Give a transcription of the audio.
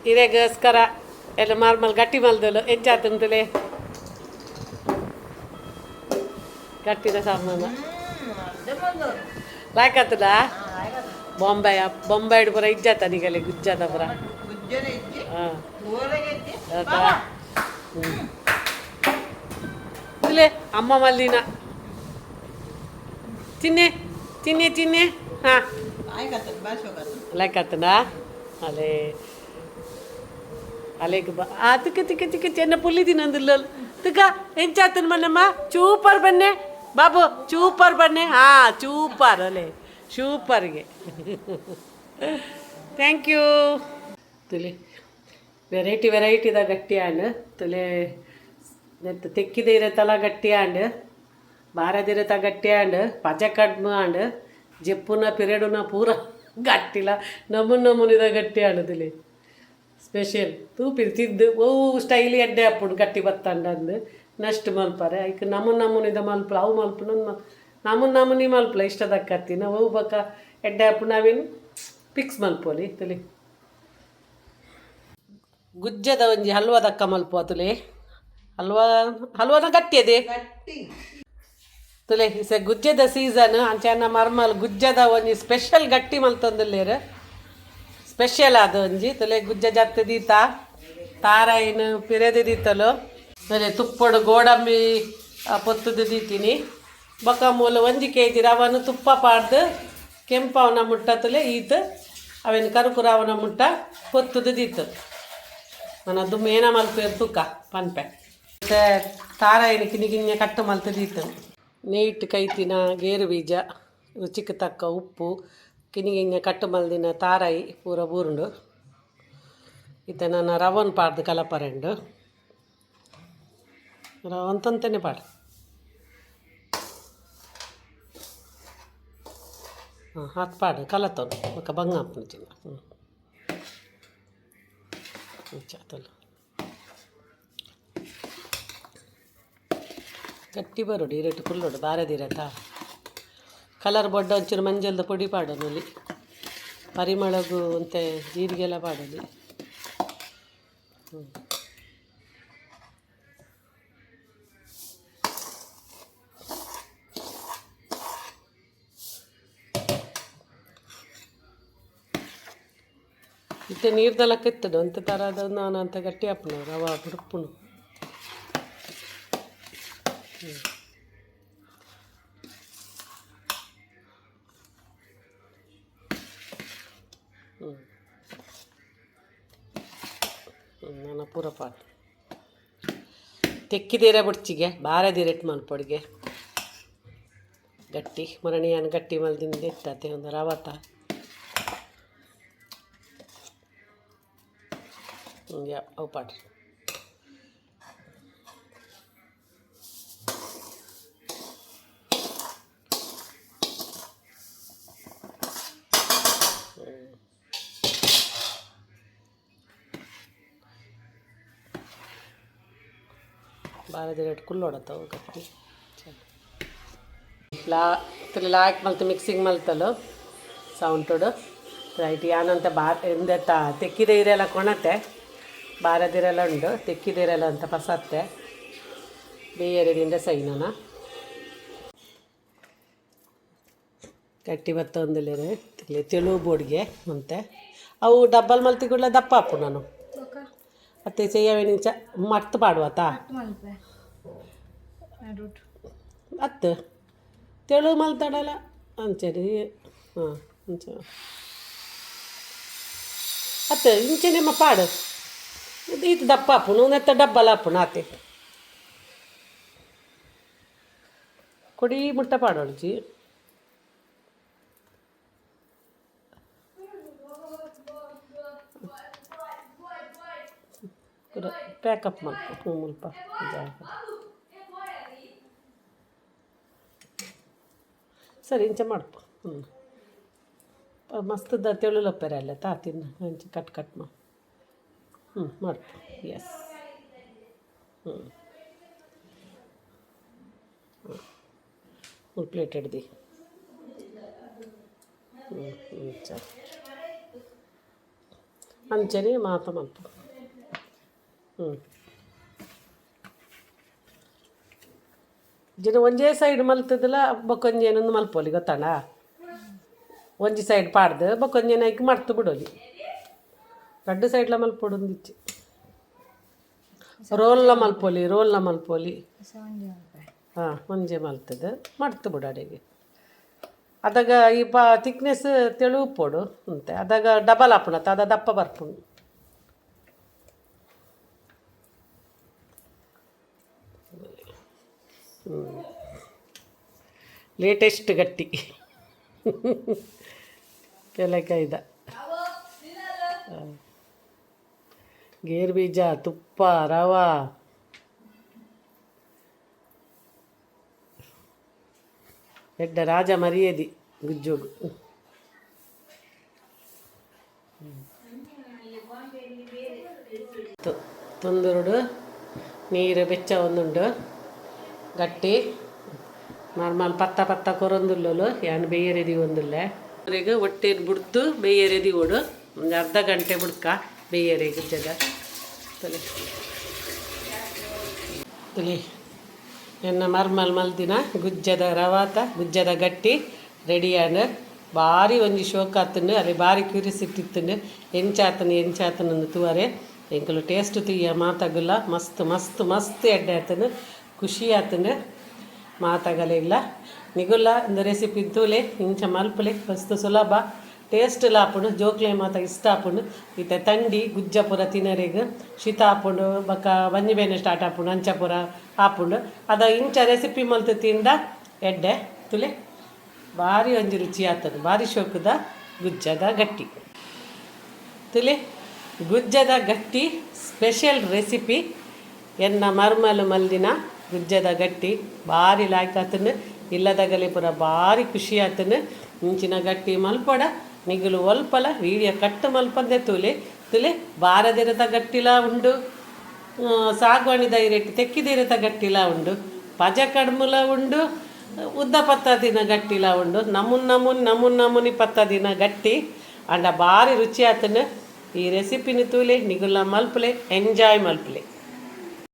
ಇರೆಗೋಸ್ಕರ ಎಲ್ಲ ಮಾರ್ಮಲ್ ಗಟ್ಟಿ ಮಲ್ದಲು ಎಂಚಾತಂತಲೇ ಗಟ್ಟಿದ ಸಾಮಾನು ಲಾಯ್ಕತ್ತದ ಬೊಂಬಾಯಿ ಪುರ ಇಜ್ಜಾತ ನಿಗಲೆ ಗುಜ್ಜಾದ ಪುರ ಹಾಂ ಇಲ್ಲೇ ಅಮ್ಮ ಮಲ್ಲಿನ ತಿನ್ನೆ ತಿನ್ನೆ ತಿನ್ನೆ ಹಾಂ ಲಾಯ್ಕತ್ತನಾ ಅಲೇ ಅಲೆಗೆ ಬಾ ತಿಕ್ಕ ತಿಕ್ಕ ತಿಕ್ಕ ಚೆನ್ನ ಪುಲ್ಲಿ ತಿನ್ನಂದಿಲ್ಲ ತಿಕ್ಕ ಎಂಚಾತನ ಮನ್ನಮ್ಮ ಚೂಪರ್ ಬನ್ನೆ ಬಾಬು ಚೂಪರ್ ಬನ್ನೆ ಹಾಂ ಚೂಪರ್ ಅಲೆ ಸೂಪರ್ಗೆ ಥ್ಯಾಂಕ್ ಯು ತುಲೆ ವೆರೈಟಿದ ಗಟ್ಟಿ ಹಣ್ಣು ತುಲೆ ನೆತ್ತ ತೆಕ್ಕಿದ ಇರತ್ತಲ್ಲ ಗಟ್ಟಿ ಹಣ್ಣು ಬಾರದಿರತ್ತ ಗಟ್ಟಿ ಹಣ್ಣು ಪಜ ಕಡ್ಮು ಹಣ್ಣು ಜಪ್ಪುನ ಪಿರಿಯಡುನ ಪೂರ ಗಟ್ಟಿಲ್ಲ ನಮೂನಿದ ಗಟ್ಟಿ ಹಣ್ಣು ತುಲೆ ಸ್ಪೆಷಲ್ ತೂಪಿರು ತಿದ್ದು ಓ ಸ್ಟೈಲಿ ಎಡ್ಡೆ ಅಪ್ಪುಡು ಗಟ್ಟಿ ಬತ್ತಂಡು ನಷ್ಟು ಮಲ್ಪಾರೆ ಐಕ್ ನಮೂನಿದ ಮಲ್ಪಲ ಅವು ಮಲ್ಪನ ನಮೂನಿ ಮಲ್ಪಲ ಇಷ್ಟದಕ್ಕತ್ತಿ ನಾವು ಅವು ಬಕ್ಕ ಎಡ್ಡೆ ಅಪ್ಪು ನಾವೇನು ಫಿಕ್ಸ್ ಮಲ್ಪೋಲಿ ತುಲಿ ಗುಜ್ಜದ ಒಂಜಿ ಹಲ್ವಾದಕ್ಕ ಮಲ್ಪುವ ತುಲೆ ಹಲ್ವಾನ ಗಟ್ಟಿ ಅದೇ ತುಲೆ ಇಸ ಗುಜ್ಜದ ಸೀಸನ್ ಅಂಚೆನ್ನ ಮರ್ಮಲ್ ಗುಜ್ಜದ ಒಂಜಿ ಸ್ಪೆಷಲ್ ಗಟ್ಟಿ ಮಲ್ತೊಂದುಲ್ಲೇರು ಸ್ಪೆಷಲ್ ಅದು ಒಂಜಿ ತುಲೆ ಗುಜ್ಜ ಜತ್ತು ದೀತ ತಾರಾಯಿನ ಪಿರೆದು ದೀತಲು ತುಲೆ ತುಪ್ಪಡು ಗೋಡಂಬಿ ಪೊತ್ತುದು ದೀತೀನಿ ಬೊಕ್ಕ ಮೂಲ 1 kg ರವನು ತುಪ್ಪ ಪಾಡ್ದು ಕೆಂಪವನ ಮುಟ್ಟ ತುಲೆ ಈತು ಅವೇನು ಕರುಕುರ ಅವನ ಮುಟ್ಟ ಪೊತ್ತುದು ದೀತು ನಾನು ಅದು ಮೇನ ಮಲ್ಪೇರು ತೂಕ ಪನ್ಪೆ ಮತ್ತು ತಾರಾಯಿನ ಕಿನಿಗಿನ್ನೆ ಕಟ್ಟು ಮಲ್ತು ದೀತು ನೀಟ್ ಕೈತಿನ ಗೇರು ಬೀಜ ರುಚಿಗೆ ತಕ್ಕ ಉಪ್ಪು ಕಿನಿಗಿನ್ನೆ ಕಟ್ಟು ಮಲ್ದಿನ ತಾರಾಯಿ ಪೂರ ಬೂರುಂಡು ಈತ ನಾನು ರವನ್ ಪಾಡ್ದು ಕಲಪರೆಂಡು ರವನ್ ತಂತೇನೆ ಪಾಡು ಹಾಂ ಹತ್ತು ಪಾಡು ಕಲತವನು ಒಕ್ಕ ಬಂಗ ಚಿನ್ನ ಚಾತಲ್ಲ ಗಟ್ಟಿ ಬರೋಡು ಇರಟ್ಟು ಕುಲ್ಲೋಡು ಬಾರದಿರತ್ತ ಕಲರ್ ಬೊಡ್ಡ ಒಂಚೂರು ಮಂಜಲ್ದ ಪುಡಿ ಪಾಡೋನಲ್ಲಿ ಪರಿಮಳಗು ಅಂತೆ ಜೀರಿಗೆಲ್ಲ ಪಾಡೋದು ಇತ್ತೆ ನೀರ್ದೆಲ್ಲ ಕೆತ್ತಡು ಅಂತೆ ಥರದ ನಾನು ಅಂತ ಗಟ್ಟಿ ಹಾಪುನು ರವ ಹುಡುಪುನು ನಾನು ಪೂರ ಪಾಡು ತೆಕ್ಕಿದೇರ ಬುಡ್ಚಿಗೆ ಬಾರದಿರೆಟ್ ಮಲ್ಪೊಡಿಗೆ ಗಟ್ಟಿ ಮರಣಿಯನ್ನು ಗಟ್ಟಿ ಮಲ್ದಿಂದ ಎತ್ತತೆ ಒಂದು ರವತ ಅವು ಪಾಡ್ರಿ ಬಾರದಿರೆಟ್ ಕುಲ್ಲೋಡತ್ತವು ಗಟ್ಟಿ ಲಾಕ್ ಮಲ್ತು ಮಿಕ್ಸಿಂಗ್ ಮಲ್ತಲು ಸೌಂಟುಡು ರೈಟ್ ಯಾನಂತ ಎಂದೆತ್ತ ತೆಕ್ಕಿದ ಇರೆಲ್ಲ ಕೊಣತೆ ಬಾರದಿರೆಲ್ಲ ಉಂಡು ತೆಕ್ಕಿದಿರೆಲ್ಲ ಅಂತ ಪಸತ್ತೆ ಬೇಯರಿಂದ ಸೈನನ ಗಟ್ಟಿ ಭತ್ತ ಒಂದಿಲ್ಲರೆ ತೆಳು ಬೋಡ್ಗೆ ಮತ್ತೆ ಅವು ಡಬ್ಬಲ್ ಮಲ್ತಿಗುಳ್ಳ ದಪ್ಪ ಹಾಪು ನಾನು ಮತ್ತೆ ಚೆಯ್ಯವೆ ನಿಂಚ ಮರ್ತು ಪಾಡುವತ್ತಾ ಹತ್ತು ತೆಳು ಮಲ್ತಾಡಲ್ಲ ಅಂಚರಿ ಹಾಂ ಇಂಚ ಹತ್ತು ಇಂಚೆ ನಿಮ್ಮ ಪಾಡು ಇದು ದಪ್ಪ ಹಾಪುನು ನೆತ್ತ ಡಬ್ಬಲ್ ಹಾಪುನು ಆತೆ ಕೊಡಿ ಮುಟ್ಟ ಪಾಡೋಳ್ಜಿ ಪ್ಯಾಕಪ್ ಮಾಡ್ಕೊ ಮುಲ್ಪ ಸರಿ ಇಂಚ ಮಾಡ್ಕೊ ಮಸ್ತದ ತೆಳುಲಪ್ಪರೆ ಅಲ್ಲ ತಾತಿನ ಇಂಚ ಕಟ್ ಮಾ ಮಾಡ್ಕೊ ಎಸ್ ಒಂದು ಪ್ಲೇಟ್ ಹಿಡ್ದು ಸರಿ ಅಂಚನೆ ಮಾತ ಮಲ್ಪ ಜಿನ ಒಂಜೇ ಸೈಡ್ ಮಲ್ತದಲ್ಲ ಬೊಕ್ಕೊಂಜೇನೊಂದು ಮಲ್ಪೋಲಿ ಗೊತ್ತಾಣ ಒಂಜಿ ಸೈಡ್ ಪಾಡ್ದು ಬೊಕ್ಕೊಂಜೇನ ಐಕ್ ಮರ್ತು ಬಿಡೋಲಿ 2 ಸೈಡ್ಲ ಮಲ್ಪೊಡೊಂದಿಚ್ಚಿ ರೋಲ್ನ ಮಲ್ಪೋಲಿ ಹಾಂ ಒಂಜೆ ಮಲ್ತದ ಮರ್ತು ಬಿಡು ಅಡೆಗೆ ಅದಾಗ ಈ ತಿಕ್ನೆಸ್ ತೆಳು ಉಪ್ಪೋಡು ಅಂತೆ ಅದಾಗ ಡಬಲ್ ಹಾಪುಣತ್ತ ಅದ ದಪ್ಪ ಬರ್ಪುಣು ಲೇಟೆಸ್ಟ್ ಗಟ್ಟಿ ಕೆಲೆಕಾಯ್ದ ಗೇರು ಬೀಜ ತುಪ್ಪ ರವಾ ಎಡ್ಡ ರಾಜ ಮರ್ಯಾದಿ ಗುಜ್ಜೋಗು ತೊಂದುರುಡು ನೀರು ಬೆಚ್ಚ ಒಂದುಂಡು ಗಟ್ಟಿ ನಾರ್ಮಲ್ ಪತ್ತ ಪತ್ತ ಕೊರೊಂದುಲ್ಲಲು ಯಾನು ಬೇಯರೆದಿ ಒಂದುಲ್ಲೆ ಅವರಿಗೆ ಹೊಟ್ಟೆದು ಬಿಡ್ತು ಬೇಯರೆದಿ ಓಡು ಒಂದು ಅರ್ಧ ಗಂಟೆ ಬಿಡ್ಕ ಬೇಯರೆ ಗುಜ್ಜದ ತಲೆ ತಲೆ ಎನ್ನ ಮರ್ಮಲ್ ಮಲ್ದಿನ ಗುಜ್ಜದ ರವಾತ ಗುಜ್ಜದ ಗಟ್ಟಿ ರೆಡಿಯಾನ ಭಾರಿ ಒಂಜಿ ಶೋಕ್ ಆತಂಡು ಅಲ್ಲಿ ಭಾರಿ ಕ್ಯೂರಿಸಿಟಿ ಇತ್ತಂಡು ಎಂಚಾತನು ತೂವರೆ ಎಂಕಲು ಟೇಸ್ಟ್ తీయ ಮಾತಾಗಲ್ಲ ಮಸ್ತ್ ಮಸ್ತ್ ಮಸ್ತ್ ಎಡ್ಡೆ ಆತನು ಖುಷಿ ಆತನು ಮಾತಾಗಲೇ ಇಲ್ಲ ನಿಗುಲ್ಲ ಒಂದು ರೆಸಿಪಿ ತೂಲೆ ಇಂಚ ಮಲ್ಪಲೆ ಮಸ್ತ್ ಸುಲಭ ಟೇಸ್ಟ್ ಲಾಪುಂಡು ಜೋಕ್ಲೆ ಮಾತ ಇಷ್ಟ ಆಪುಂಡು ಈತ ತಂಡಿ ಗುಜ್ಜ ಪೂರ ತಿನ್ನರೆಗ್ ಶೀತ ಆಪುಂಡು ಬೊಕ್ಕ ಬಂಜಿಬೇನೆ ಸ್ಟಾರ್ಟ್ ಆಪುಂಡು ಅಂಚ ಪೂರ ಆಪುಂಡು ಅದ ಇಂಚ ರೆಸಿಪಿ ಮಲ್ತು ತಿಂದ ಎಡ್ಡೆ ತುಲೆ ಭಾರಿ ಒಂಜಿ ರುಚಿ ಆತನು ಭಾರಿ ಶೋಕದ ಗುಜ್ಜದ ಗಟ್ಟಿ ತುಲೆ ಗುಜ್ಜದ ಗಟ್ಟಿ ಸ್ಪೆಷಲ್ ರೆಸಿಪಿ ಎನ್ನ ಮರ್ಮಲು ಮಲ್ದಿನ ಗುಜ್ಜದ ಗಟ್ಟಿ ಭಾರಿ ಲಾಯ್ಕ್ ಆತನು ಇಲ್ಲದಾಗಲಿ ಪೂರ ಭಾರಿ ಖುಷಿ ಆತನು ಇಂಚಿನ ಗಟ್ಟಿ ಮಲ್ಪಡ ನಿಗುಲು ಒಲ್ಪಲ ವೀಡಿಯೋ ಕಟ್ಟು ಮಲ್ಪಂದೆ ತುಲೆ ಬಾರದಿರತ ಗಟ್ಟಿಲ ಉಂಡು ಸಾಗುವಾಣಿ ದೈರೆಟ್ಟಿ ತೆಕ್ಕಿದಿರತ ಗಟ್ಟಿಲ ಉಂಡು ಪಜ ಕಡ್ಮುಲ ಉಂಡು ಉದ್ದ ಪತ್ತ ದಿನ ಗಟ್ಟಿಲ ಉಂಡು ನಮುನ್ ಪತ್ತ ದಿನ ಗಟ್ಟಿ ಅಂಡ ಭಾರಿ ರುಚಿ ಆತನು ಈ ರೆಸಿಪಿನ ತೂಲೆ ನಿಗುಲ ಮಲ್ಪಲೆ ಎಂಜಾಯ್ ಮಲ್ಪಲೆ.